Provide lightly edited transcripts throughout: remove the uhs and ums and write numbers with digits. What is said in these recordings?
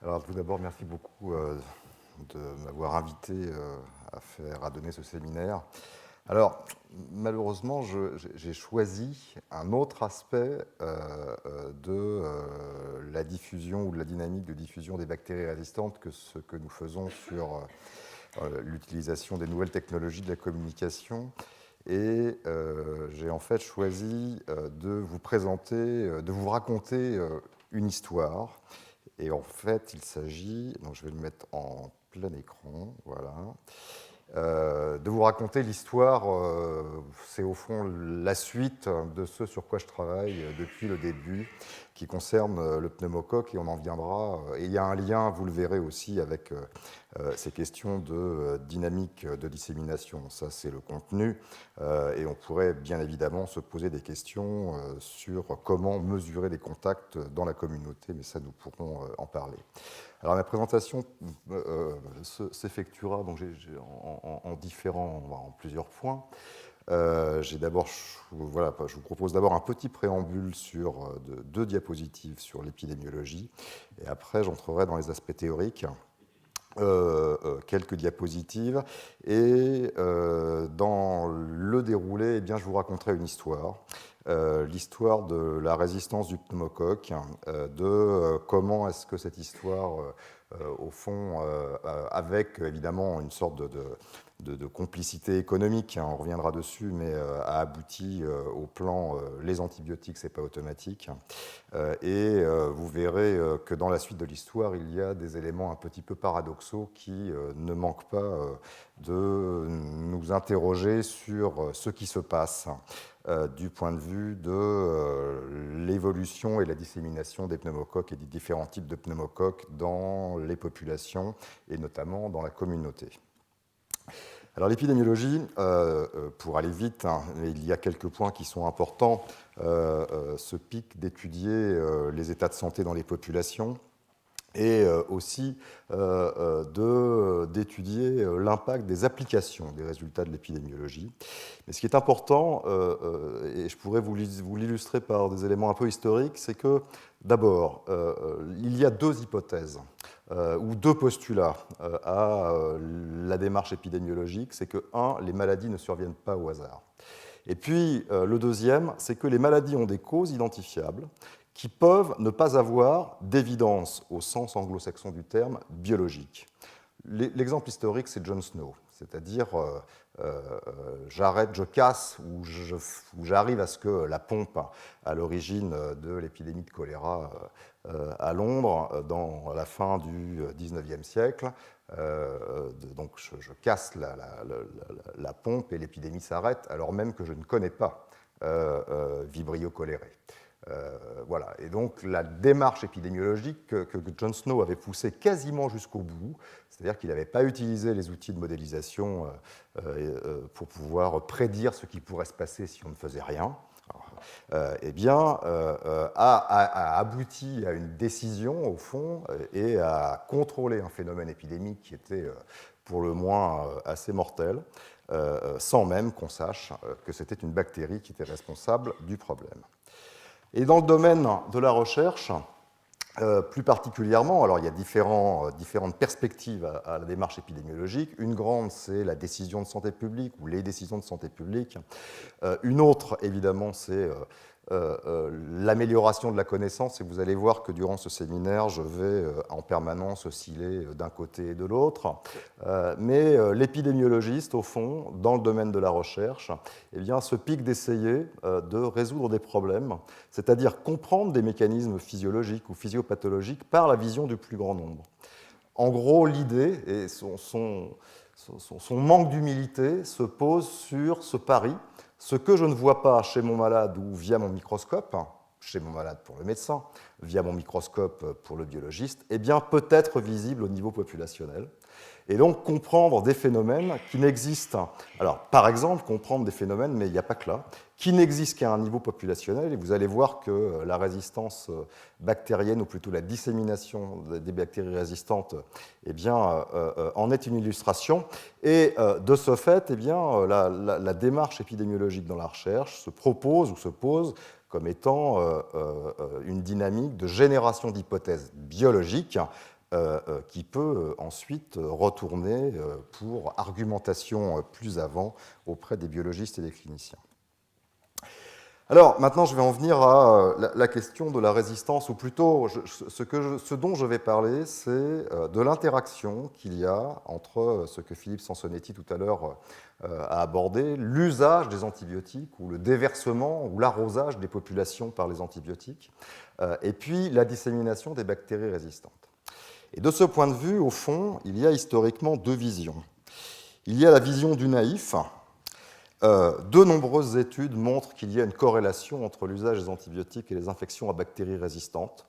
Alors, tout d'abord, merci beaucoup de m'avoir invité à donner ce séminaire. Alors, malheureusement, j'ai choisi un autre aspect de la diffusion ou de la dynamique de diffusion des bactéries résistantes que ce que nous faisons sur l'utilisation des nouvelles technologies de la communication. Et j'ai en fait choisi de vous présenter, de vous raconter une histoire. Et en fait, il s'agit, donc je vais le mettre en plein écran, voilà, de vous raconter l'histoire. C'est au fond la suite de ce sur quoi je travaille depuis le début, qui concerne le pneumocoque, et on en viendra. Et il y a un lien, vous le verrez aussi, avec ces questions de dynamique de dissémination. Ça, c'est le contenu. Et on pourrait bien évidemment se poser des questions sur comment mesurer les contacts dans la communauté, mais ça, nous pourrons en parler. Alors, ma présentation s'effectuera donc, en plusieurs points. Voilà, je vous propose d'abord un petit préambule sur deux diapositives sur l'épidémiologie, et après j'entrerai dans les aspects théoriques. Quelques diapositives, et dans le déroulé, eh bien, je vous raconterai une histoire, l'histoire de la résistance du pneumocoque, de comment est-ce que cette histoire, au fond, avec évidemment une sorte de complicité économique, on reviendra dessus, mais a abouti au plan les antibiotiques, c'est pas automatique. Et vous verrez que dans la suite de l'histoire, il y a des éléments un petit peu paradoxaux qui ne manquent pas de nous interroger sur ce qui se passe du point de vue de l'évolution et la dissémination des pneumocoques et des différents types de pneumocoques dans les populations et notamment dans la communauté. Alors l'épidémiologie, pour aller vite, il y a quelques points qui sont importants. Ce pic d'étudier les états de santé dans les populations, et aussi d'étudier l'impact des applications des résultats de l'épidémiologie. Mais ce qui est important, et je pourrais vous l'illustrer par des éléments un peu historiques, c'est que d'abord, il y a deux hypothèses ou deux postulats à la démarche épidémiologique. C'est que, un, les maladies ne surviennent pas au hasard. Et puis, le deuxième, c'est que les maladies ont des causes identifiables qui peuvent ne pas avoir d'évidence, au sens anglo-saxon du terme, biologique. L'exemple historique, c'est John Snow, c'est-à-dire je casse, ou j'arrive à ce que la pompe à l'origine de l'épidémie de choléra à Londres, dans la fin du XIXe siècle, donc je casse la pompe et l'épidémie s'arrête, alors même que je ne connais pas Vibrio cholerae. Voilà. Et donc la démarche épidémiologique que John Snow avait poussée quasiment jusqu'au bout, c'est-à-dire qu'il n'avait pas utilisé les outils de modélisation pour pouvoir prédire ce qui pourrait se passer si on ne faisait rien, eh bien, a abouti à une décision, au fond, et à contrôler un phénomène épidémique qui était pour le moins assez mortel, sans même qu'on sache que c'était une bactérie qui était responsable du problème. Et dans le domaine de la recherche, plus particulièrement, alors il y a différentes perspectives à la démarche épidémiologique. Une grande, c'est la décision de santé publique ou les décisions de santé publique. Une autre, évidemment, c'est l'amélioration de la connaissance, et vous allez voir que durant ce séminaire, je vais en permanence osciller d'un côté et de l'autre. Mais l'épidémiologiste, au fond, dans le domaine de la recherche, eh bien, se pique d'essayer de résoudre des problèmes, c'est-à-dire comprendre des mécanismes physiologiques ou physiopathologiques par la vision du plus grand nombre. En gros, l'idée et son manque d'humilité se pose sur ce pari: ce que je ne vois pas chez mon malade ou via mon microscope, chez mon malade pour le médecin, via mon microscope pour le biologiste, eh bien, peut être visible au niveau populationnel. Et donc comprendre des phénomènes qui n'existent, alors par exemple comprendre des phénomènes, mais il n'y a pas que là, qui n'existent qu'à un niveau populationnel, et vous allez voir que la résistance bactérienne, ou plutôt la dissémination des bactéries résistantes, eh bien, en est une illustration. Et de ce fait, eh bien, la démarche épidémiologique dans la recherche se propose ou se pose comme étant une dynamique de génération d'hypothèses biologiques qui peut ensuite retourner pour argumentation plus avant auprès des biologistes et des cliniciens. Alors, maintenant, je vais en venir à la question de la résistance, ou plutôt, ce dont je vais parler, c'est de l'interaction qu'il y a entre ce que Philippe Sansonetti tout à l'heure a abordé, l'usage des antibiotiques, ou le déversement, ou l'arrosage des populations par les antibiotiques, et puis la dissémination des bactéries résistantes. Et de ce point de vue, au fond, il y a historiquement deux visions. Il y a la vision du naïf. De nombreuses études montrent qu'il y a une corrélation entre l'usage des antibiotiques et les infections à bactéries résistantes.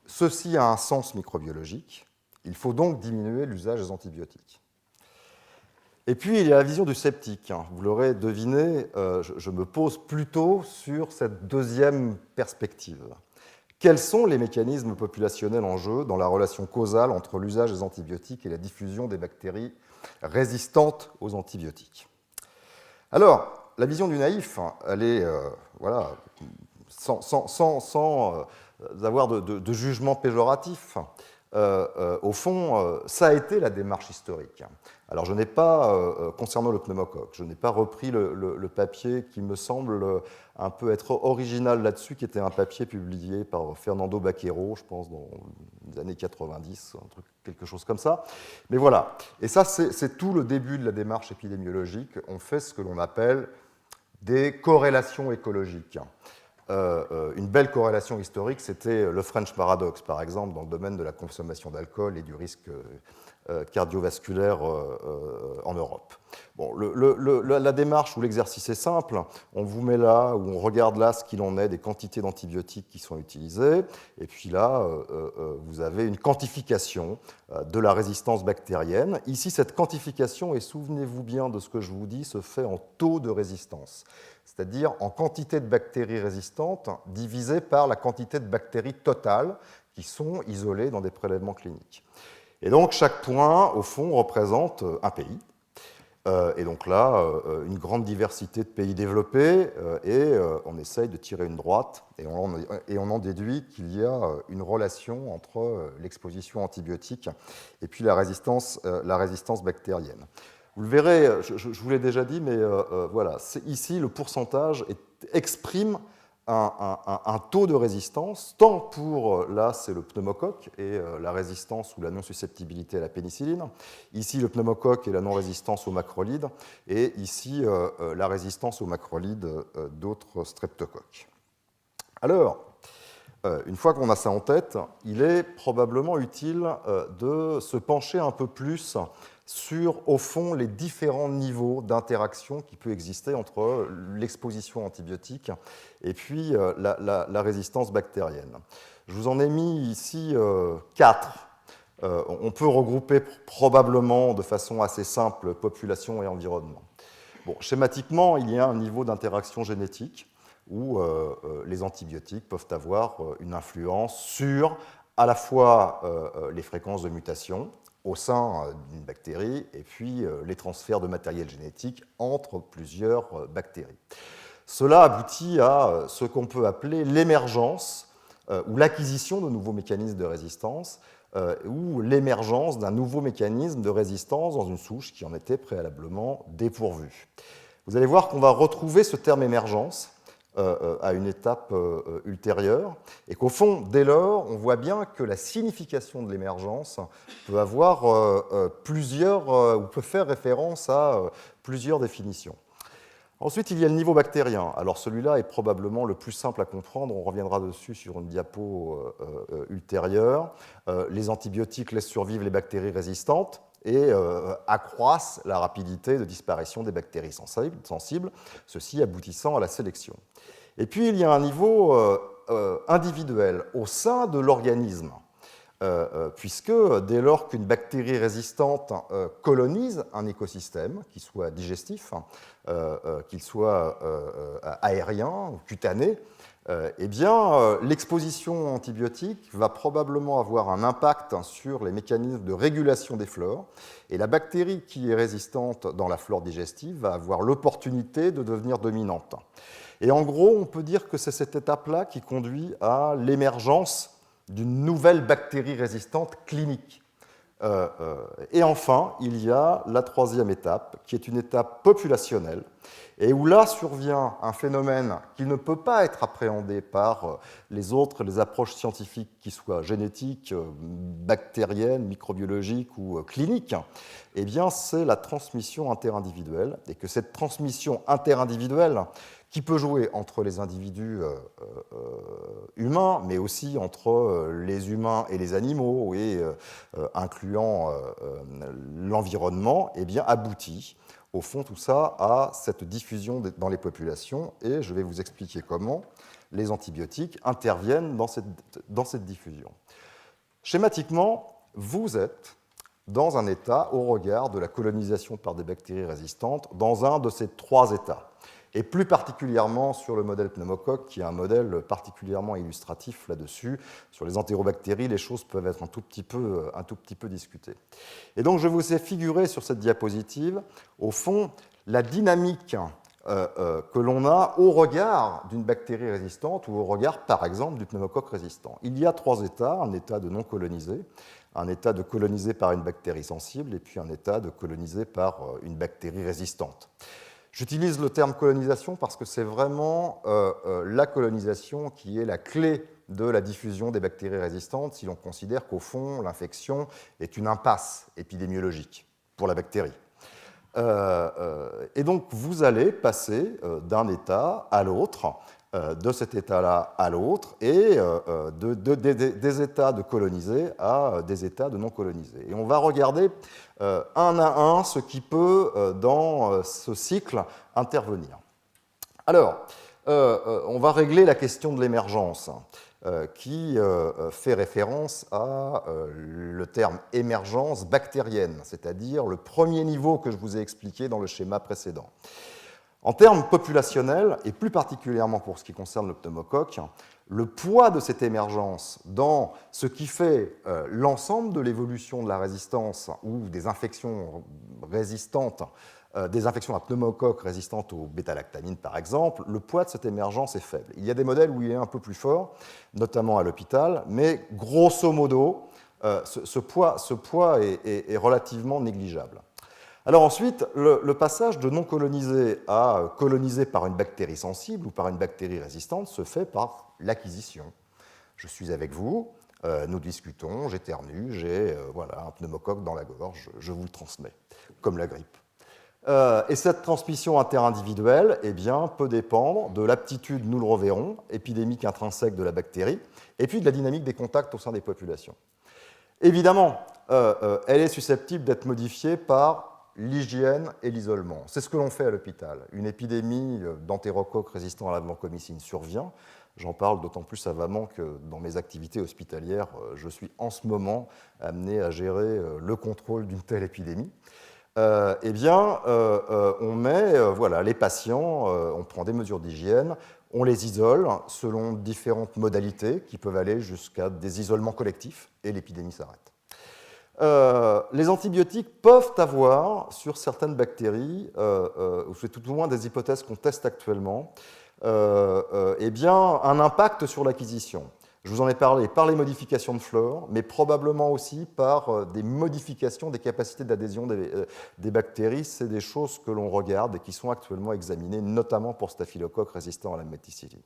Ceci a un sens microbiologique. Il faut donc diminuer l'usage des antibiotiques. Et puis, il y a la vision du sceptique. Vous l'aurez deviné, je me pose plutôt sur cette deuxième perspective. Quels sont les mécanismes populationnels en jeu dans la relation causale entre l'usage des antibiotiques et la diffusion des bactéries résistantes aux antibiotiques? Alors, la vision du naïf, elle est, sans avoir de jugement péjoratif, au fond, ça a été la démarche historique. Alors, je n'ai pas, concernant le pneumocoque, je n'ai pas repris le papier qui me semble un peu être original là-dessus, qui était un papier publié par Fernando Baquero, je pense, dans les années 90, quelque chose comme ça. Mais voilà. Et ça, c'est tout le début de la démarche épidémiologique. On fait ce que l'on appelle des corrélations écologiques. Une belle corrélation historique, c'était le French Paradox, par exemple, dans le domaine de la consommation d'alcool et du risque cardiovasculaire en Europe. Bon, la démarche ou l'exercice est simple. On vous met là, ou on regarde là ce qu'il en est des quantités d'antibiotiques qui sont utilisées, et puis là, vous avez une quantification de la résistance bactérienne. Ici, cette quantification, et souvenez-vous bien de ce que je vous dis, se fait en taux de résistance, c'est-à-dire en quantité de bactéries résistantes divisée par la quantité de bactéries totales qui sont isolées dans des prélèvements cliniques. Et donc, chaque point, au fond, représente un pays. Et donc là, une grande diversité de pays développés, et on essaye de tirer une droite, et on en déduit qu'il y a une relation entre l'exposition antibiotique et puis la résistance bactérienne. Vous le verrez, je vous l'ai déjà dit, mais voilà, ici, le pourcentage exprime un taux de résistance, tant pour, là, c'est le pneumocoque et la résistance ou la non-susceptibilité à la pénicilline. Ici, le pneumocoque et la non-résistance aux macrolides. Et ici, la résistance aux macrolides d'autres streptocoques. Alors, une fois qu'on a ça en tête, il est probablement utile de se pencher un peu plus sur, au fond, les différents niveaux d'interaction qui peut exister entre l'exposition antibiotique et puis la résistance bactérienne. Je vous en ai mis ici 4. On peut regrouper probablement de façon assez simple population et environnement. Bon, schématiquement, il y a un niveau d'interaction génétique où les antibiotiques peuvent avoir une influence sur à la fois les fréquences de mutation au sein d'une bactérie et puis les transferts de matériel génétique entre plusieurs bactéries. Cela aboutit à ce qu'on peut appeler l'émergence ou l'acquisition de nouveaux mécanismes de résistance ou l'émergence d'un nouveau mécanisme de résistance dans une souche qui en était préalablement dépourvue. Vous allez voir qu'on va retrouver ce terme émergence à une étape ultérieure, et qu'au fond, dès lors, on voit bien que la signification de l'émergence peut avoir ou peut faire référence à plusieurs définitions. Ensuite, il y a le niveau bactérien. Alors celui-là est probablement le plus simple à comprendre, on reviendra dessus sur une diapo ultérieure. Les antibiotiques laissent survivre les bactéries résistantes et accroissent la rapidité de disparition des bactéries sensibles, ceci aboutissant à la sélection. Et puis, il y a un niveau individuel au sein de l'organisme, puisque dès lors qu'une bactérie résistante colonise un écosystème, qu'il soit digestif, qu'il soit aérien ou cutané, eh bien, l'exposition antibiotique va probablement avoir un impact sur les mécanismes de régulation des flores, et la bactérie qui est résistante dans la flore digestive va avoir l'opportunité de devenir dominante. Et en gros, on peut dire que c'est cette étape-là qui conduit à l'émergence d'une nouvelle bactérie résistante clinique. Et enfin, il y a la troisième étape, qui est une étape populationnelle, et où là survient un phénomène qui ne peut pas être appréhendé par les approches scientifiques qui soient génétiques, bactériennes, microbiologiques ou cliniques. Eh bien, c'est la transmission interindividuelle, et que cette transmission interindividuelle, qui peut jouer entre les individus humains, mais aussi entre les humains et les animaux, et incluant l'environnement, eh bien, aboutit, au fond, tout ça à cette diffusion dans les populations, et je vais vous expliquer comment les antibiotiques interviennent dans cette diffusion. Schématiquement, vous êtes dans un état, au regard de la colonisation par des bactéries résistantes, dans un de ces trois états. Et plus particulièrement sur le modèle pneumocoque, qui est un modèle particulièrement illustratif là-dessus. Sur les entérobactéries, les choses peuvent être un tout petit peu discutées. Et donc, je vous ai figuré sur cette diapositive, au fond, la dynamique que l'on a au regard d'une bactérie résistante ou au regard, par exemple, du pneumocoque résistant. Il y a trois états, un état de non colonisé, un état de colonisé par une bactérie sensible, et puis un état de colonisé par une bactérie résistante. J'utilise le terme colonisation parce que c'est vraiment la colonisation qui est la clé de la diffusion des bactéries résistantes si l'on considère qu'au fond, l'infection est une impasse épidémiologique pour la bactérie. Et donc, vous allez passer d'un état à l'autre, de cet état-là à l'autre, et des états de colonisés à des états de non colonisés. Et on va regarder un à un ce qui peut, dans ce cycle, intervenir. Alors, on va régler la question de l'émergence, qui fait référence à le terme émergence bactérienne, c'est-à-dire le premier niveau que je vous ai expliqué dans le schéma précédent. En termes populationnels, et plus particulièrement pour ce qui concerne le pneumocoque, le poids de cette émergence dans ce qui fait l'ensemble de l'évolution de la résistance ou des infections résistantes, des infections à pneumocoque résistantes aux bêta-lactamines par exemple, le poids de cette émergence est faible. Il y a des modèles où il est un peu plus fort, notamment à l'hôpital, mais grosso modo, ce poids est relativement négligeable. Alors ensuite, le passage de non colonisé à colonisé par une bactérie sensible ou par une bactérie résistante se fait par l'acquisition. Je suis avec vous, nous discutons, j'éternue, j'ai un pneumocoque dans la gorge, je vous le transmets, comme la grippe. Et cette transmission interindividuelle peut dépendre de l'aptitude, nous le reverrons, épidémique intrinsèque de la bactérie, et puis de la dynamique des contacts au sein des populations. Évidemment, elle est susceptible d'être modifiée par l'hygiène et l'isolement. C'est ce que l'on fait à l'hôpital. Une épidémie d'entérocoques résistants à la vancomycine survient. J'en parle d'autant plus savamment que dans mes activités hospitalières, je suis en ce moment amené à gérer le contrôle d'une telle épidémie. On met les patients, on prend des mesures d'hygiène, on les isole selon différentes modalités qui peuvent aller jusqu'à des isolements collectifs et l'épidémie s'arrête. Les antibiotiques peuvent avoir, sur certaines bactéries, c'est tout au moins des hypothèses qu'on teste actuellement, un impact sur l'acquisition. Je vous en ai parlé par les modifications de flore, mais probablement aussi par des modifications des capacités d'adhésion des bactéries. C'est des choses que l'on regarde et qui sont actuellement examinées, notamment pour staphylocoques résistants à la méticilline.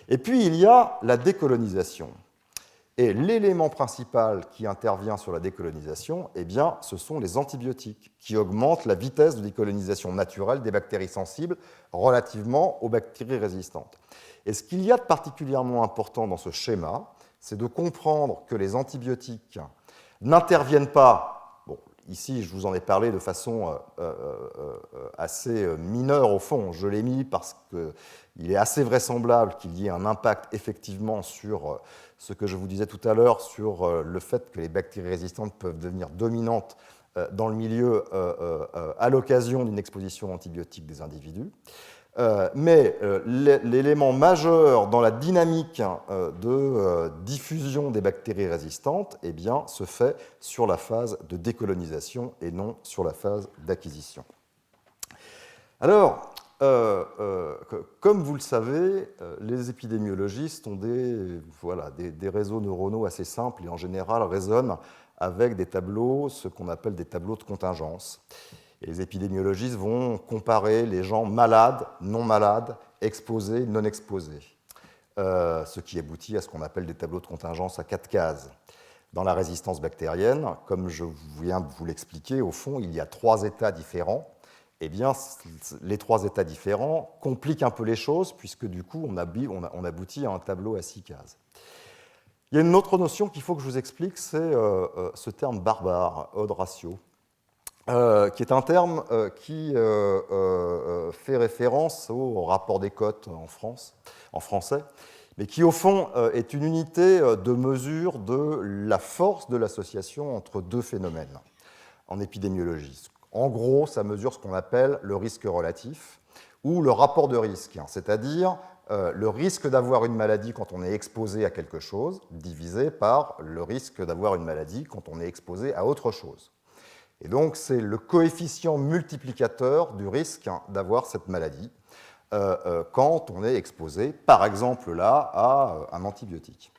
Et puis, il y a la décolonisation. Et l'élément principal qui intervient sur la décolonisation, ce sont les antibiotiques, qui augmentent la vitesse de décolonisation naturelle des bactéries sensibles relativement aux bactéries résistantes. Et ce qu'il y a de particulièrement important dans ce schéma, c'est de comprendre que les antibiotiques n'interviennent pas, ici je vous en ai parlé de façon assez mineure au fond, je l'ai mis parce qu'il est assez vraisemblable qu'il y ait un impact effectivement sur ce que je vous disais tout à l'heure, sur le fait que les bactéries résistantes peuvent devenir dominantes dans le milieu à l'occasion d'une exposition antibiotique des individus. Mais l'élément majeur dans la dynamique de diffusion des bactéries résistantes se fait sur la phase de décolonisation et non sur la phase d'acquisition. Alors, comme vous le savez, les épidémiologistes ont des réseaux neuronaux assez simples et en général raisonnent avec des tableaux, ce qu'on appelle des tableaux de contingence. Et les épidémiologistes vont comparer les gens malades, non malades, exposés, non exposés, ce qui aboutit à ce qu'on appelle des tableaux de contingence à 4 cases. Dans la résistance bactérienne, comme je viens de vous l'expliquer, au fond, il y a 3 états différents. Eh bien, les 3 états différents compliquent un peu les choses, puisque du coup, on aboutit à un tableau à 6 cases. Il y a une autre notion qu'il faut que je vous explique, c'est ce terme barbare, odd ratio, qui est un terme qui fait référence au rapport des cotes en français, mais qui, au fond, est une unité de mesure de la force de l'association entre 2 phénomènes en épidémiologie. En gros, ça mesure ce qu'on appelle le risque relatif ou le rapport de risque, c'est-à-dire le risque d'avoir une maladie quand on est exposé à quelque chose divisé par le risque d'avoir une maladie quand on est exposé à autre chose. Et donc, c'est le coefficient multiplicateur du risque d'avoir cette maladie quand on est exposé, par exemple là, à un antibiotique,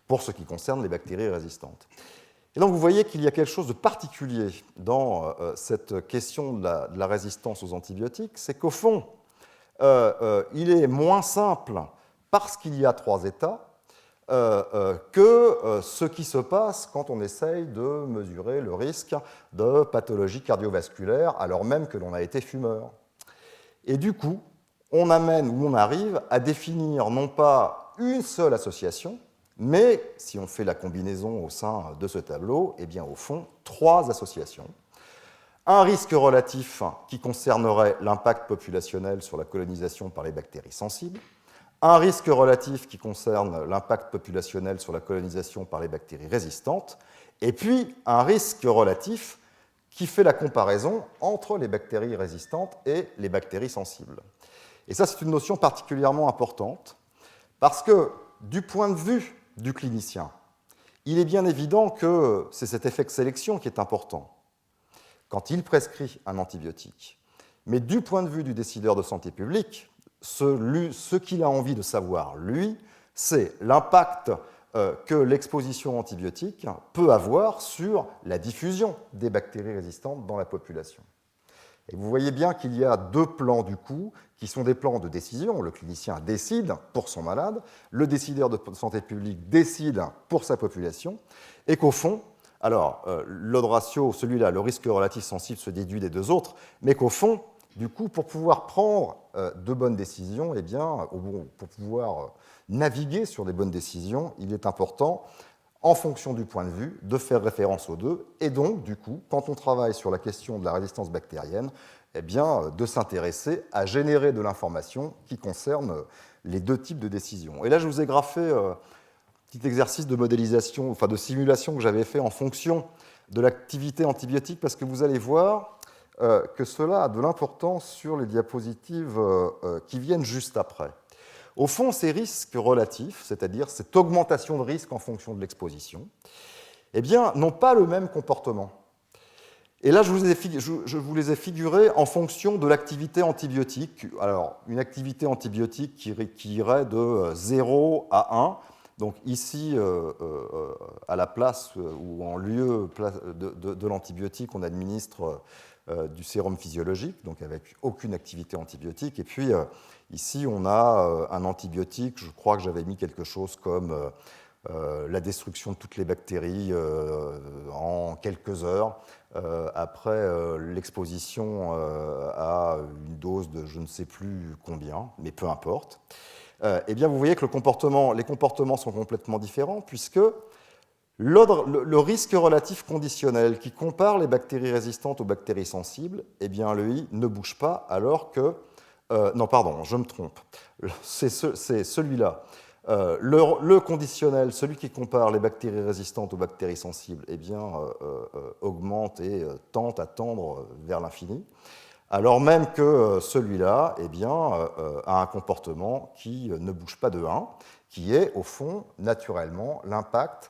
pour ce qui concerne les bactéries résistantes. Et donc vous voyez qu'il y a quelque chose de particulier dans cette question de la résistance aux antibiotiques, c'est qu'au fond, il est moins simple, parce qu'il y a 3 états, que ce qui se passe quand on essaye de mesurer le risque de pathologie cardiovasculaire alors même que l'on a été fumeur. Et du coup, on arrive à définir non pas une seule association, mais si on fait la combinaison au sein de ce tableau, eh bien au fond, 3 associations. Un risque relatif qui concernerait l'impact populationnel sur la colonisation par les bactéries sensibles, un risque relatif qui concerne l'impact populationnel sur la colonisation par les bactéries résistantes, et puis un risque relatif qui fait la comparaison entre les bactéries résistantes et les bactéries sensibles. Et ça, c'est une notion particulièrement importante, parce que du point de vue du clinicien, il est bien évident que c'est cet effet de sélection qui est important quand il prescrit un antibiotique. Mais du point de vue du décideur de santé publique, ce qu'il a envie de savoir, lui, c'est l'impact que l'exposition antibiotique peut avoir sur la diffusion des bactéries résistantes dans la population. Et vous voyez bien qu'il y a 2 plans du coup, qui sont des plans de décision. Le clinicien décide pour son malade, le décideur de santé publique décide pour sa population, et qu'au fond, alors, l'odd ratio, celui-là, le risque relatif sensible se déduit des 2 autres, mais qu'au fond, du coup, pour pouvoir prendre de bonnes décisions, eh bien, pour pouvoir naviguer sur des bonnes décisions, il est important, en fonction du point de vue, de faire référence aux 2, et donc, du coup, quand on travaille sur la question de la résistance bactérienne, eh bien, de s'intéresser à générer de l'information qui concerne les 2 types de décisions. Et là, je vous ai graphé un petit exercice de modélisation, enfin de simulation que j'avais fait en fonction de l'activité antibiotique, parce que vous allez voir que cela a de l'importance sur les diapositives qui viennent juste après. Au fond, ces risques relatifs, c'est-à-dire cette augmentation de risque en fonction de l'exposition, eh bien, n'ont pas le même comportement. Et là, je vous les ai figurés en fonction de l'activité antibiotique. Alors, une activité antibiotique qui irait de 0 à 1. Donc ici, à la place ou en lieu de l'antibiotique, on administre du sérum physiologique, donc avec aucune activité antibiotique. Et puis ici, on a un antibiotique, je crois que j'avais mis quelque chose comme la destruction de toutes les bactéries en quelques heures, après l'exposition à une dose de je ne sais plus combien, mais peu importe. Eh bien, vous voyez que les comportements sont complètement différents, puisque le risque relatif conditionnel qui compare les bactéries résistantes aux bactéries sensibles, eh bien, lui, ne bouge pas, alors que... non, pardon, je me trompe. C'est celui-là. Le conditionnel, celui qui compare les bactéries résistantes aux bactéries sensibles, eh bien, augmente et tente à tendre vers l'infini, alors même que celui-là eh bien, a un comportement qui ne bouge pas de 1, qui est, au fond, naturellement, l'impact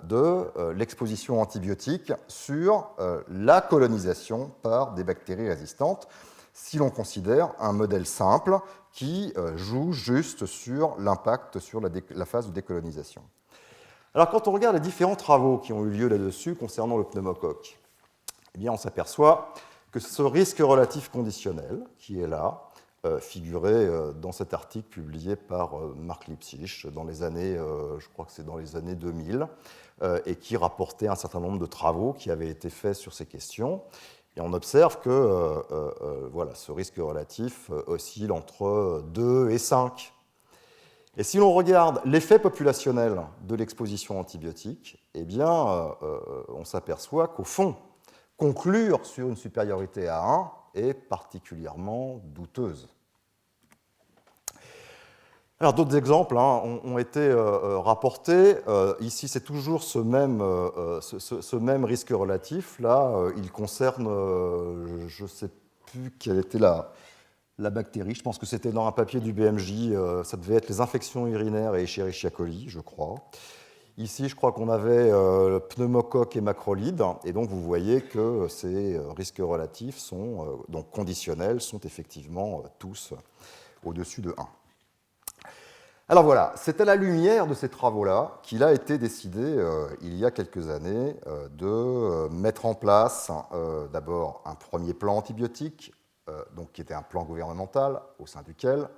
de l'exposition antibiotique sur la colonisation par des bactéries résistantes. si l'on considère un modèle simple qui joue juste sur l'impact sur la phase de décolonisation. Alors, quand on regarde les différents travaux qui ont eu lieu là-dessus concernant le pneumocoque, eh bien, on s'aperçoit que ce risque relatif conditionnel, qui est là, figurait dans cet article publié par Marc Lipsich dans les années, je crois que c'est dans les années 2000, et qui rapportait un certain nombre de travaux qui avaient été faits sur ces questions. Et on observe que voilà, ce risque relatif oscille entre 2 et 5. Et si l'on regarde l'effet populationnel de l'exposition antibiotique, eh bien, on s'aperçoit qu'au fond, conclure sur une supériorité à 1 est particulièrement douteuse. Alors, d'autres exemples ont été rapportés. Ici, c'est toujours ce même risque relatif. Là, il concerne, je ne sais plus quelle était la bactérie. Je pense que c'était dans un papier du BMJ. Ça devait être les infections urinaires et Escherichia coli, je crois. Ici, je crois qu'on avait pneumocoque et macrolide. Et donc, vous voyez que ces risques relatifs sont, donc conditionnels, sont effectivement tous au-dessus de 1. Alors voilà, c'est à la lumière de ces travaux-là qu'il a été décidé, il y a quelques années, de mettre en place d'abord un premier plan antibiotique, donc, qui était un plan gouvernemental au sein duquel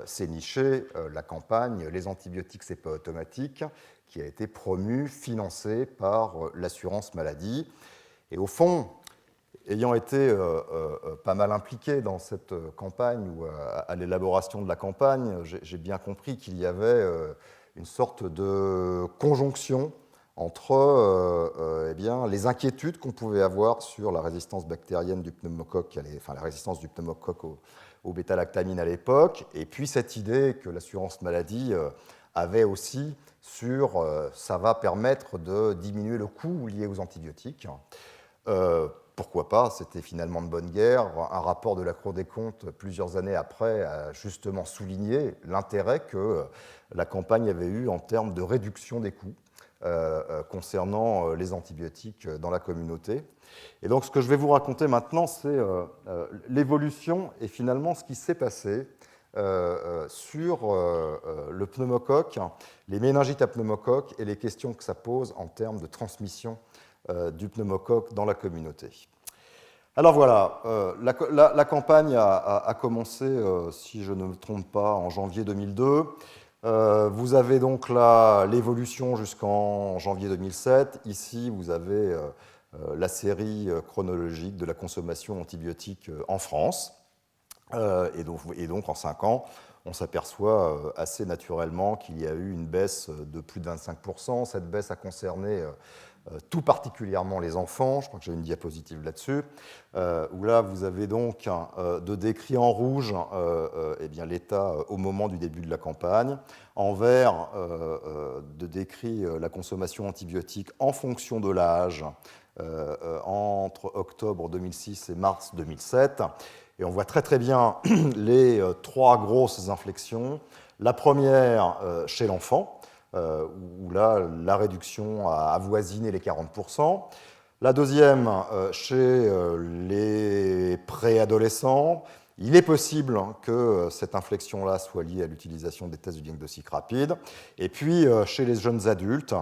s'est nichée la campagne « Les antibiotiques, c'est pas automatique », qui a été promue, financée par l'assurance maladie. Et au fond, ayant été pas mal impliqué dans cette campagne ou à l'élaboration de la campagne, j'ai bien compris qu'il y avait une sorte de conjonction entre eh bien, les inquiétudes qu'on pouvait avoir sur la résistance bactérienne du pneumocoque, enfin la résistance du pneumocoque au bêta-lactamine à l'époque, et puis cette idée que l'assurance maladie avait aussi sur ça va permettre de diminuer le coût lié aux antibiotiques. Pourquoi pas, c'était finalement de bonne guerre. Un rapport de la Cour des comptes, plusieurs années après, a justement souligné l'intérêt que la campagne avait eu en termes de réduction des coûts concernant les antibiotiques dans la communauté. Et donc, ce que je vais vous raconter maintenant, c'est l'évolution et finalement ce qui s'est passé sur le pneumocoque, les méningites à pneumocoque et les questions que ça pose en termes de transmission du pneumocoque dans la communauté. Alors voilà, la campagne a commencé, si je ne me trompe pas, en janvier 2002. Vous avez donc là l'évolution jusqu'en janvier 2007. Ici, vous avez la série chronologique de la consommation antibiotique en France. Et donc, en 5 ans, on s'aperçoit assez naturellement qu'il y a eu une baisse de plus de 25%. Cette baisse a concerné tout particulièrement les enfants. Je crois que j'ai une diapositive là-dessus, où là, vous avez donc de décrit en rouge eh bien, l'état au moment du début de la campagne, en vert de décrit la consommation antibiotique en fonction de l'âge entre octobre 2006 et mars 2007. Et on voit très très bien les 3 grosses inflexions. La première chez l'enfant, où là, la réduction a avoisiné les 40%. La deuxième, chez les préadolescents. Il est possible que cette inflexion-là soit liée à l'utilisation des tests de diagnostic rapide. Et puis, chez les jeunes adultes,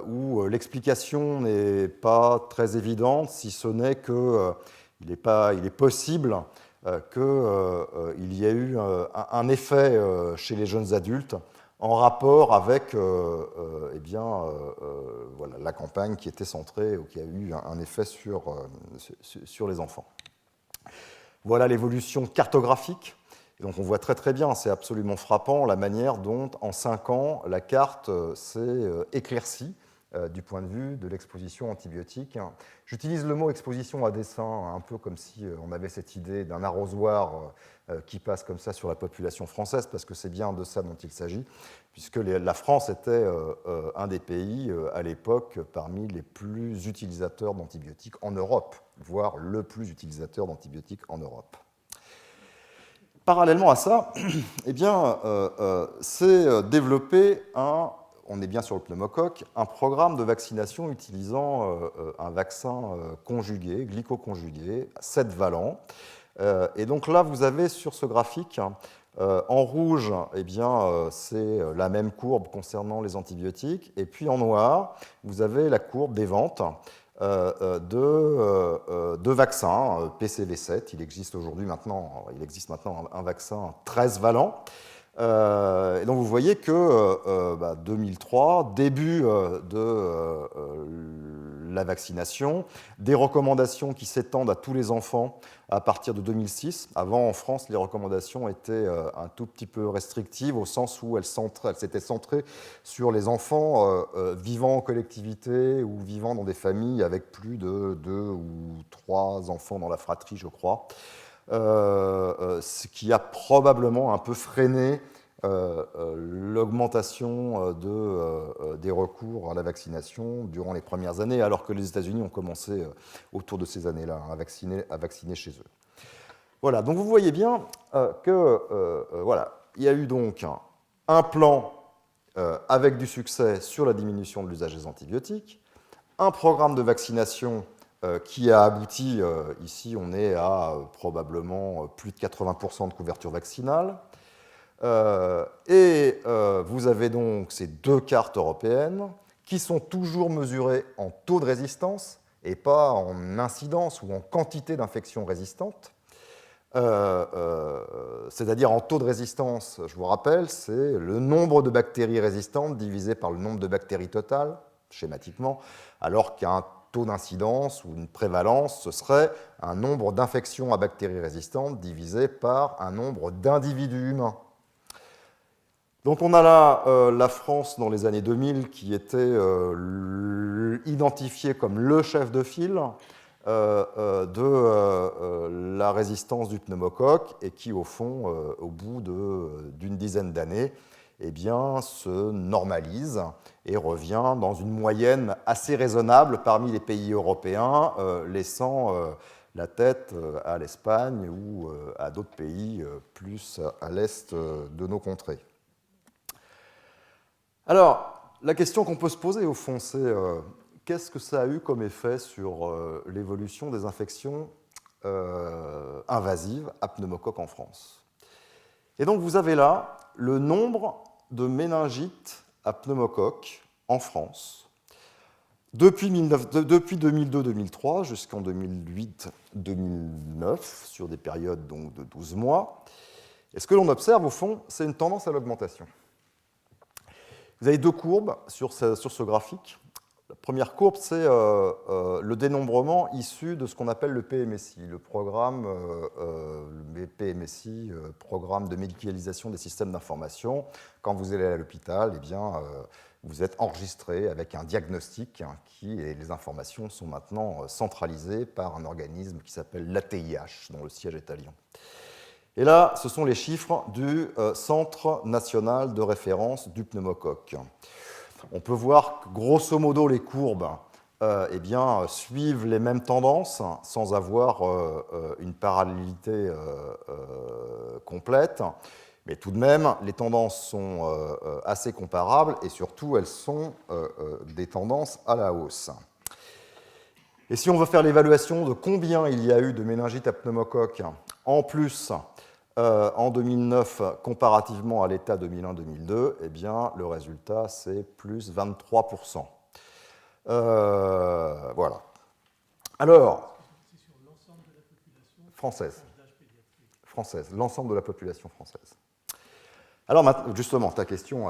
où l'explication n'est pas très évidente, si ce n'est qu'il est possible qu'il y ait eu un effet chez les jeunes adultes en rapport avec eh bien, voilà, la campagne qui était centrée ou qui a eu un effet sur les enfants. Voilà l'évolution cartographique. Et donc on voit très très bien, c'est absolument frappant la manière dont en 5 ans la carte s'est éclaircie du point de vue de l'exposition antibiotique. J'utilise le mot exposition à dessein, un peu comme si on avait cette idée d'un arrosoir qui passe comme ça sur la population française, parce que c'est bien de ça dont il s'agit, puisque la France était un des pays à l'époque parmi les plus utilisateurs d'antibiotiques en Europe, voire le plus utilisateur d'antibiotiques en Europe. Parallèlement à ça, eh bien, s'est développé on est bien sur le pneumocoque, un programme de vaccination utilisant un vaccin conjugué, glycoconjugué, 7 valents, Et donc là, vous avez sur ce graphique, en rouge, eh bien, c'est la même courbe concernant les antibiotiques. Et puis en noir, vous avez la courbe des ventes de vaccins PCV7. Il existe maintenant un vaccin 13 valent. Et donc vous voyez que 2003, début de la vaccination, des recommandations qui s'étendent à tous les enfants à partir de 2006. Avant, en France, les recommandations étaient un tout petit peu restrictives au sens où elles s'étaient centrées sur les enfants vivant en collectivité ou vivant dans des familles avec plus de 2 ou 3 enfants dans la fratrie, je crois. Ce qui a probablement un peu freiné l'augmentation des recours à la vaccination durant les premières années, alors que les États-Unis ont commencé autour de ces années-là à vacciner chez eux. Voilà, donc vous voyez bien voilà, il y a eu donc un plan avec du succès sur la diminution de l'usage des antibiotiques, un programme de vaccination qui a abouti, ici on est à probablement plus de 80% de couverture vaccinale, vous avez donc ces deux cartes européennes qui sont toujours mesurées en taux de résistance et pas en incidence ou en quantité d'infections résistantes. C'est-à-dire en taux de résistance, je vous rappelle, c'est le nombre de bactéries résistantes divisé par le nombre de bactéries totales, schématiquement, alors qu'un taux d'incidence ou une prévalence, ce serait un nombre d'infections à bactéries résistantes divisé par un nombre d'individus humains. Donc on a là la France dans les années 2000 qui était identifiée comme le chef de file de la résistance du pneumocoque et qui, au fond, au bout d'une dizaine d'années, eh bien, se normalise et revient dans une moyenne assez raisonnable parmi les pays européens, laissant la tête à l'Espagne ou à d'autres pays plus à l'est de nos contrées. Alors, la question qu'on peut se poser, au fond, c'est qu'est-ce que ça a eu comme effet sur l'évolution des infections invasives à pneumocoque en France? Et donc, vous avez là le nombre de méningites à pneumocoque en France depuis 2002-2003 jusqu'en 2008-2009, sur des périodes donc, de 12 mois. Et ce que l'on observe, au fond, c'est une tendance à l'augmentation. Vous avez deux courbes sur ce graphique. La première courbe, c'est le dénombrement issu de ce qu'on appelle le PMSI, le programme PMSI, programme de médicalisation des systèmes d'information. Quand vous allez à l'hôpital, eh bien, vous êtes enregistré avec un diagnostic et les informations sont maintenant centralisées par un organisme qui s'appelle l'ATIH, dont le siège est à Lyon. Et là, ce sont les chiffres du Centre national de référence du pneumocoque. On peut voir que, grosso modo, les courbes eh bien, suivent les mêmes tendances sans avoir une parallélité complète. Mais tout de même, les tendances sont assez comparables et surtout, elles sont des tendances à la hausse. Et si on veut faire l'évaluation de combien il y a eu de méningite à pneumocoque en plus en 2009, comparativement à l'état 2001-2002, eh bien, le résultat, c'est plus 23%. Voilà. Alors, c'est sur l'ensemble de la population française, l'ensemble de la population française. Alors, justement, ta question,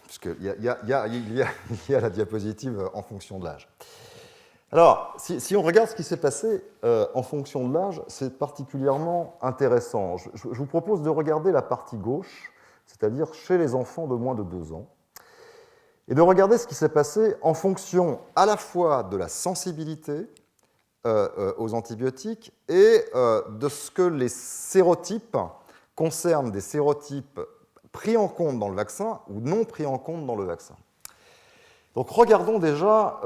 puisqu'il y a la diapositive en fonction de l'âge. Alors, si on regarde ce qui s'est passé en fonction de l'âge, c'est particulièrement intéressant. Je vous propose de regarder la partie gauche, c'est-à-dire chez les enfants de moins de 2 ans, et de regarder ce qui s'est passé en fonction à la fois de la sensibilité aux antibiotiques et de ce que les sérotypes concernent des sérotypes pris en compte dans le vaccin ou non pris en compte dans le vaccin. Donc regardons déjà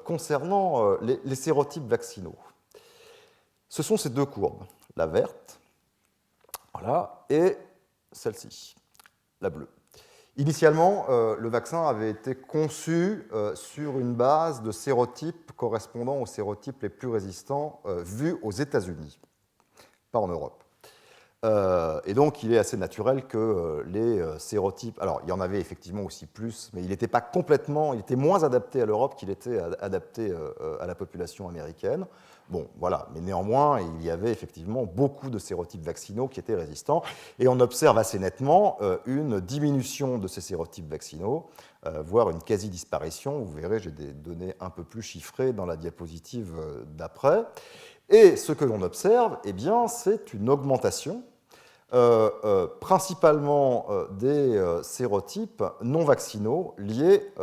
concernant les sérotypes vaccinaux. Ce sont ces deux courbes, la verte, voilà, et celle-ci, la bleue. Initialement, le vaccin avait été conçu sur une base de sérotypes correspondant aux sérotypes les plus résistants vus aux États-Unis. pas en Europe. Et donc, il est assez naturel que les sérotypes... Alors, il y en avait effectivement aussi plus, mais il n'était pas complètement... Il était moins adapté à l'Europe qu'il était adapté à la population américaine. Bon, voilà. Mais néanmoins, il y avait effectivement beaucoup de sérotypes vaccinaux qui étaient résistants. Et on observe assez nettement une diminution de ces sérotypes vaccinaux, voire une quasi-disparition. Vous verrez, j'ai des données un peu plus chiffrées dans la diapositive d'après. Et ce que l'on observe, eh bien, c'est une augmentation principalement des sérotypes non vaccinaux liés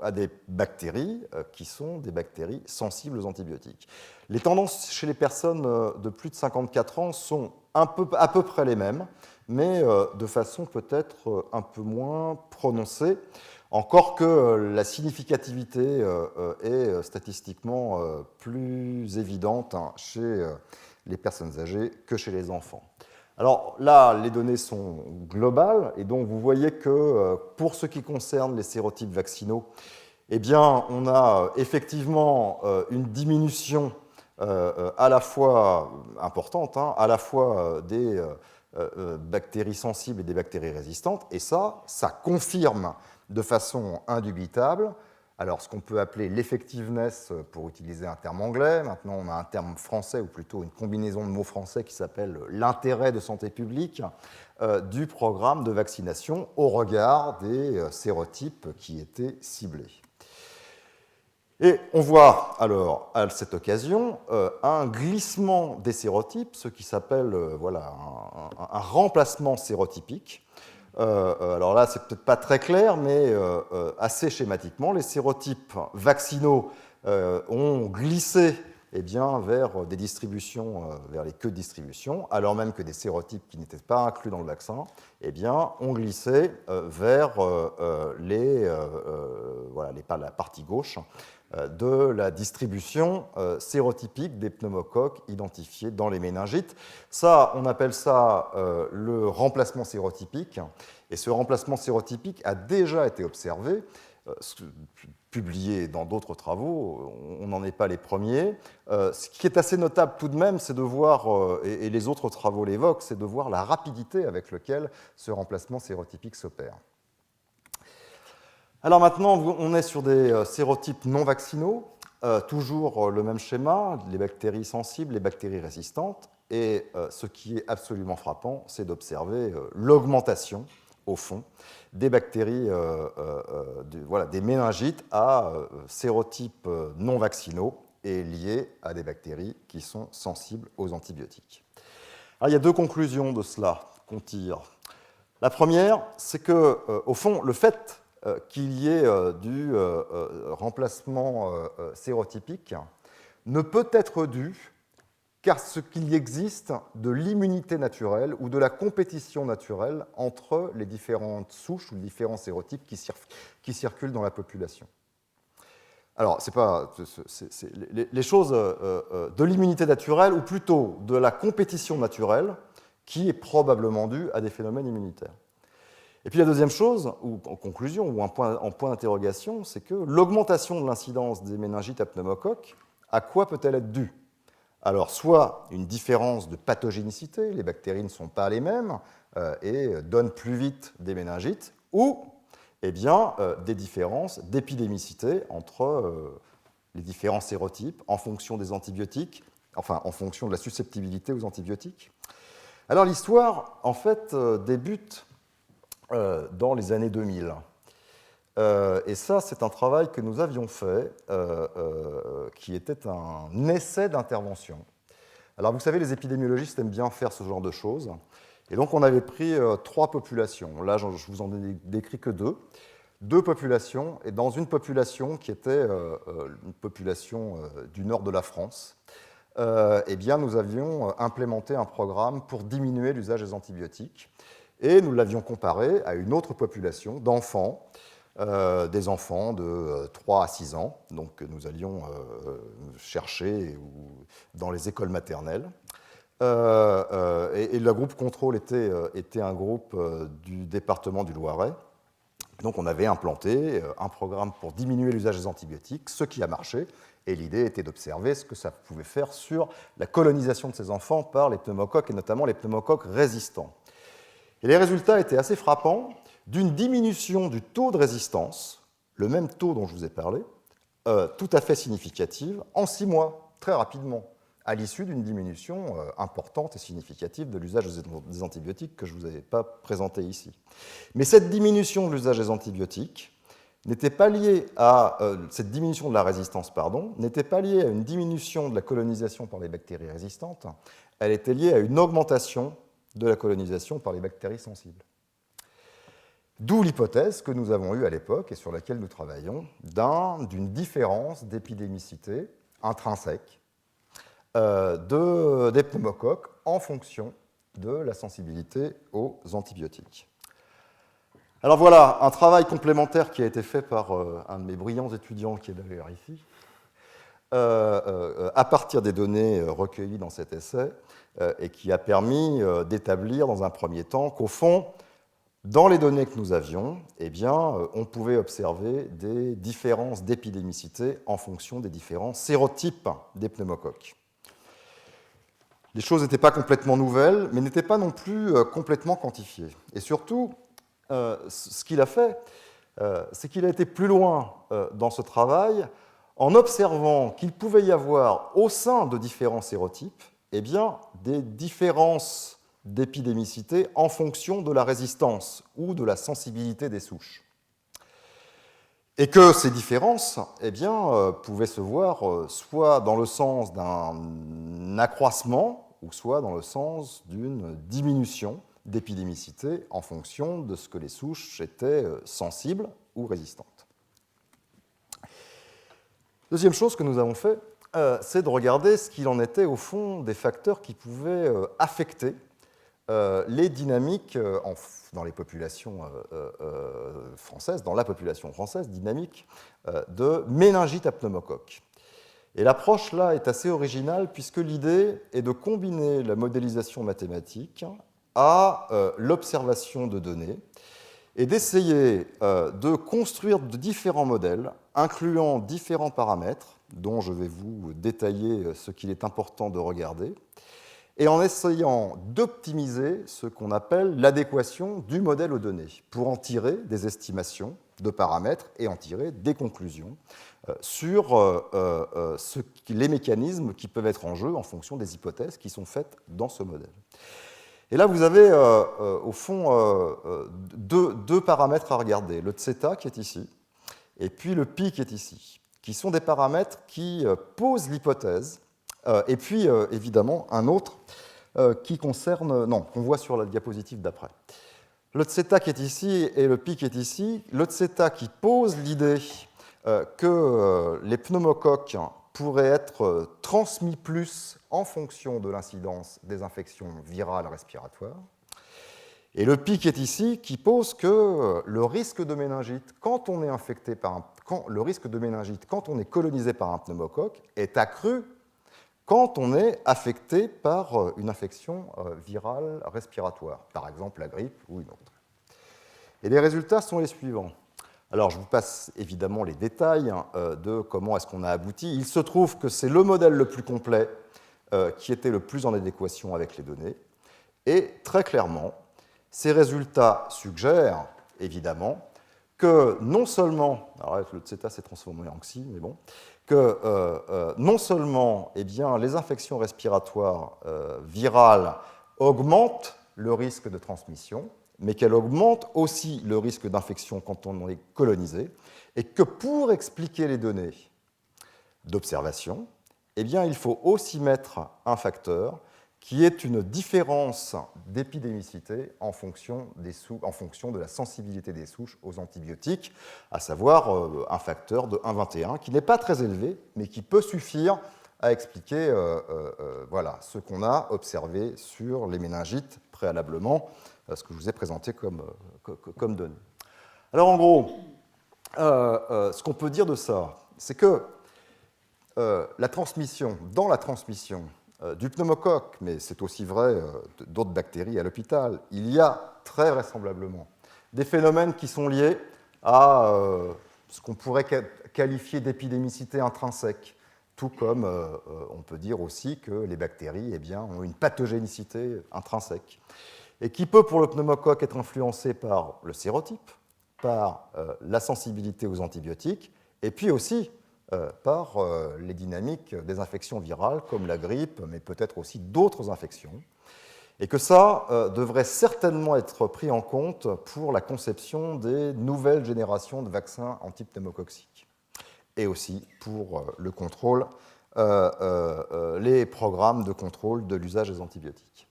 à des bactéries qui sont des bactéries sensibles aux antibiotiques. Les tendances chez les personnes de plus de 54 ans sont à peu près les mêmes, mais de façon peut-être un peu moins prononcée, encore que la significativité est statistiquement plus évidente chez les personnes âgées que chez les enfants. Alors là, les données sont globales, et donc vous voyez que pour ce qui concerne les sérotypes vaccinaux, eh bien, on a effectivement une diminution à la fois importante, à la fois des bactéries sensibles et des bactéries résistantes, et ça confirme de façon indubitable alors, ce qu'on peut appeler l'effectiveness, pour utiliser un terme anglais. Maintenant, on a un terme français, ou plutôt une combinaison de mots français qui s'appelle l'intérêt de santé publique du programme de vaccination au regard des sérotypes qui étaient ciblés. Et on voit alors à cette occasion un glissement des sérotypes, ce qui s'appelle voilà, un remplacement sérotypique. Alors là, c'est peut-être pas très clair, mais assez schématiquement, les sérotypes vaccinaux ont glissé eh bien, vers des distributions, vers les queues de distribution, alors même que des sérotypes qui n'étaient pas inclus dans le vaccin eh bien, ont glissé vers voilà, la partie gauche de la distribution sérotypique des pneumocoques identifiés dans les méningites. Ça, on appelle ça le remplacement sérotypique. Et ce remplacement sérotypique a déjà été observé, publié dans d'autres travaux, on n'en est pas les premiers. Ce qui est assez notable tout de même, c'est de voir, et les autres travaux l'évoquent, c'est de voir la rapidité avec laquelle ce remplacement sérotypique s'opère. Alors maintenant, on est sur des sérotypes non vaccinaux, toujours le même schéma, les bactéries sensibles, les bactéries résistantes, et ce qui est absolument frappant, c'est d'observer l'augmentation, au fond, des bactéries, voilà, des méningites à sérotypes non vaccinaux et liés à des bactéries qui sont sensibles aux antibiotiques. Alors, il y a deux conclusions de cela qu'on tire. La première, c'est que, au fond, le fait qu'il y ait du remplacement sérotypique ne peut être dû qu'à ce qu'il existe de l'immunité naturelle ou de la compétition naturelle entre les différentes souches ou les différents sérotypes qui circulent dans la population. Alors, les choses de l'immunité naturelle, ou plutôt de la compétition naturelle, qui est probablement due à des phénomènes immunitaires. Et puis la deuxième chose, ou en conclusion, ou en point d'interrogation, c'est que l'augmentation de l'incidence des méningites à pneumocoques, à quoi peut-elle être due? Alors, soit une différence de pathogénicité, les bactéries ne sont pas les mêmes et donnent plus vite des méningites, ou eh bien, des différences d'épidémicité entre les différents sérotypes en fonction des antibiotiques, enfin en fonction de la susceptibilité aux antibiotiques. Alors l'histoire, en fait, débute dans les années 2000. Et ça, c'est un travail que nous avions fait, qui était un essai d'intervention. Alors, vous savez, les épidémiologistes aiment bien faire ce genre de choses. Et donc, on avait pris 3 populations. Là, je vous en ai décrit que 2. 2 populations, et dans une population qui était une population du nord de la France, eh bien, nous avions implémenté un programme pour diminuer l'usage des antibiotiques. Et nous l'avions comparé à une autre population d'enfants, des enfants de 3 à 6 ans, donc que nous allions chercher dans les écoles maternelles. Et le groupe contrôle était un groupe du département du Loiret, Donc on avait implanté un programme pour diminuer l'usage des antibiotiques, ce qui a marché, et l'idée était d'observer ce que ça pouvait faire sur la colonisation de ces enfants par les pneumocoques, et notamment les pneumocoques résistants. Et les résultats étaient assez frappants, d'une diminution du taux de résistance, le même taux dont je vous ai parlé, tout à fait significative, en 6 mois, très rapidement, à l'issue d'une diminution importante et significative de l'usage des antibiotiques que je ne vous avais pas présenté ici. Mais cette diminution de l'usage des antibiotiques n'était pas liée à cette diminution de la résistance, n'était pas liée à une diminution de la colonisation par les bactéries résistantes, elle était liée à une augmentation de la colonisation par les bactéries sensibles. D'où l'hypothèse que nous avons eue à l'époque et sur laquelle nous travaillons d'une différence d'épidémicité intrinsèque des pneumocoques en fonction de la sensibilité aux antibiotiques. Alors voilà, un travail complémentaire qui a été fait par un de mes brillants étudiants qui est d'ailleurs ici, à partir des données recueillies dans cet essai, et qui a permis d'établir dans un premier temps qu'au fond, dans les données que nous avions, eh bien, on pouvait observer des différences d'épidémicité en fonction des différents sérotypes des pneumocoques. Les choses n'étaient pas complètement nouvelles, mais n'étaient pas non plus complètement quantifiées. Et surtout, ce qu'il a fait, c'est qu'il a été plus loin dans ce travail en observant qu'il pouvait y avoir au sein de différents sérotypes eh bien, des différences d'épidémicité en fonction de la résistance ou de la sensibilité des souches. Et que ces différences eh bien, pouvaient se voir soit dans le sens d'un accroissement ou soit dans le sens d'une diminution d'épidémicité en fonction de ce que les souches étaient sensibles ou résistantes. Deuxième chose que nous avons fait, c'est de regarder ce qu'il en était au fond des facteurs qui pouvaient affecter les dynamiques dans les populations françaises, dans la population française dynamique de méningite à pneumocoque. Et l'approche là est assez originale puisque l'idée est de combiner la modélisation mathématique à l'observation de données et d'essayer de construire de différents modèles incluant différents paramètres dont je vais vous détailler ce qu'il est important de regarder, et en essayant d'optimiser ce qu'on appelle l'adéquation du modèle aux données, pour en tirer des estimations de paramètres et en tirer des conclusions sur les mécanismes qui peuvent être en jeu en fonction des hypothèses qui sont faites dans ce modèle. Et là, vous avez au fond deux paramètres à regarder, le θ qui est ici, et puis le π qui est ici, qui sont des paramètres qui posent l'hypothèse, et puis évidemment un autre qui concerne, qu'on voit sur la diapositive d'après. Le θ qui est ici et le π qui est ici, le θ qui pose l'idée que les pneumocoques pourraient être transmis plus en fonction de l'incidence des infections virales respiratoires. Et le π qui est ici, qui pose que le risque de méningite, quand on est infecté le risque de méningite, quand on est colonisé par un pneumocoque, est accru quand on est affecté par une infection virale respiratoire, par exemple la grippe ou une autre. Et les résultats sont les suivants. Alors, je vous passe évidemment les détails de comment est-ce qu'on a abouti. Il se trouve que c'est le modèle le plus complet qui était le plus en adéquation avec les données. Et très clairement, ces résultats suggèrent, évidemment, que non seulement, alors le θ s'est transformé en xi, mais bon, que non seulement eh bien, les infections respiratoires virales augmentent le risque de transmission, mais qu'elles augmentent aussi le risque d'infection quand on est colonisé, et que pour expliquer les données d'observation, eh bien, il faut aussi mettre un facteur qui est une différence d'épidémicité en fonction de la sensibilité des souches aux antibiotiques, à savoir un facteur de 1,21, qui n'est pas très élevé, mais qui peut suffire à expliquer voilà, ce qu'on a observé sur les méningites préalablement, ce que je vous ai présenté comme données. Alors en gros, ce qu'on peut dire de ça, c'est que dans la transmission du pneumocoque, mais c'est aussi vrai d'autres bactéries à l'hôpital, il y a très vraisemblablement des phénomènes qui sont liés à ce qu'on pourrait qualifier d'épidémicité intrinsèque, tout comme on peut dire aussi que les bactéries ont une pathogénicité intrinsèque, et qui peut pour le pneumocoque être influencée par le sérotype, par la sensibilité aux antibiotiques, et puis aussi par les dynamiques des infections virales comme la grippe, mais peut-être aussi d'autres infections, et que ça devrait certainement être pris en compte pour la conception des nouvelles générations de vaccins antipneumococciques, et aussi pour le contrôle, les programmes de contrôle de l'usage des antibiotiques.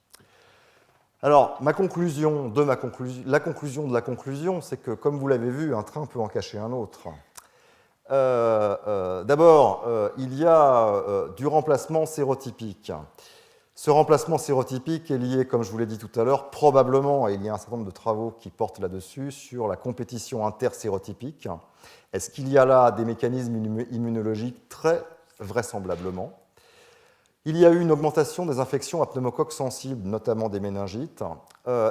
Alors, la conclusion de la conclusion, c'est que, comme vous l'avez vu, un train peut en cacher un autre. D'abord, il y a du remplacement sérotypique. Ce remplacement sérotypique est lié, comme je vous l'ai dit tout à l'heure, probablement, et il y a un certain nombre de travaux qui portent là-dessus, sur la compétition intersérotypique. Est-ce qu'il y a là des mécanismes immunologiques? Très vraisemblablement. Il y a eu une augmentation des infections à pneumocoques sensibles, notamment des méningites.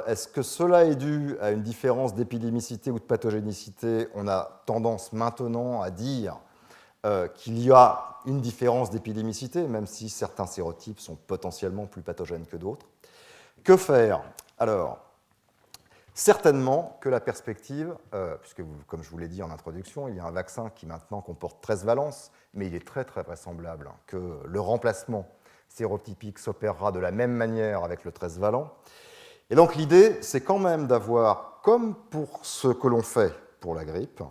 Est-ce que cela est dû à une différence d'épidémicité ou de pathogénicité? On a tendance maintenant à dire qu'il y a une différence d'épidémicité, même si certains sérotypes sont potentiellement plus pathogènes que d'autres. Que faire? Alors, certainement que la perspective, puisque comme je vous l'ai dit en introduction, il y a un vaccin qui maintenant comporte 13 valences, mais il est très très vraisemblable que le remplacement sérotypique s'opérera de la même manière avec le 13 valent. Et donc l'idée, c'est quand même d'avoir, comme pour ce que l'on fait pour la grippe,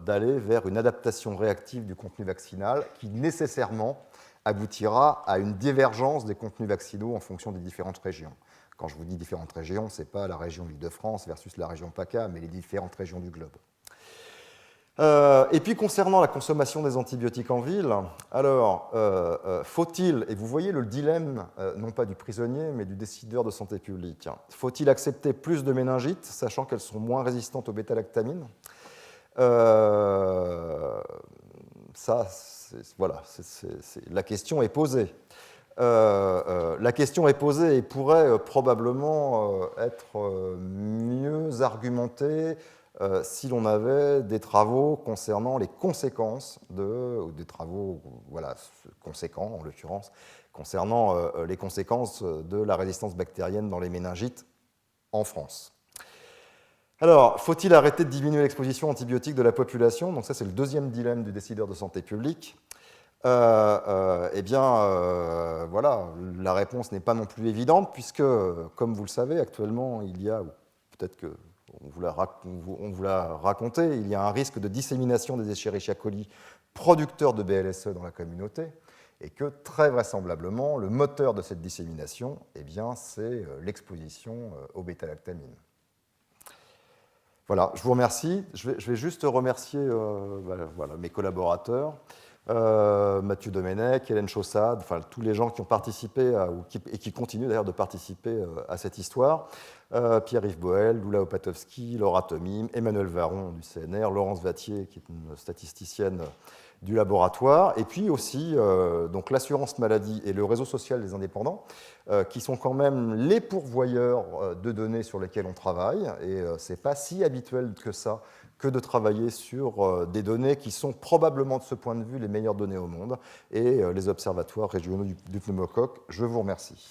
d'aller vers une adaptation réactive du contenu vaccinal qui nécessairement aboutira à une divergence des contenus vaccinaux en fonction des différentes régions. Quand je vous dis différentes régions, ce n'est pas la région Île-de-France versus la région PACA, mais les différentes régions du globe. Et puis concernant la consommation des antibiotiques en ville, alors faut-il, et vous voyez le dilemme non pas du prisonnier mais du décideur de santé publique, faut-il accepter plus de méningites sachant qu'elles sont moins résistantes aux bêta-lactamines? La question est posée. La question est posée et pourrait probablement être mieux argumentée si l'on avait des travaux concernant les conséquences ou des travaux conséquents en l'occurrence, concernant les conséquences de la résistance bactérienne dans les méningites en France. Alors, faut-il arrêter de diminuer l'exposition antibiotique de la population? Donc ça, c'est le deuxième dilemme du décideur de santé publique. La réponse n'est pas non plus évidente, puisque, comme vous le savez, actuellement, il y a, ou peut-être qu'on vous l'a raconté, il y a un risque de dissémination des Escherichia coli producteurs de BLSE dans la communauté, et que, très vraisemblablement, le moteur de cette dissémination, c'est l'exposition aux bêta-lactamines. Voilà, je vous remercie. Je vais juste remercier mes collaborateurs. Mathieu Domenech, Hélène Chaussade, tous les gens qui ont participé et qui continuent d'ailleurs de participer à cette histoire. Pierre-Yves Boel, Lula Opatovski, Laura Tomim, Emmanuel Varon du CNR, Laurence Vattier, qui est une statisticienne du laboratoire, et puis aussi donc l'assurance maladie et le réseau social des indépendants, qui sont quand même les pourvoyeurs de données sur lesquelles on travaille, et ce n'est pas si habituel que ça que de travailler sur des données qui sont probablement de ce point de vue les meilleures données au monde, et les observatoires régionaux du pneumocoque. Je vous remercie.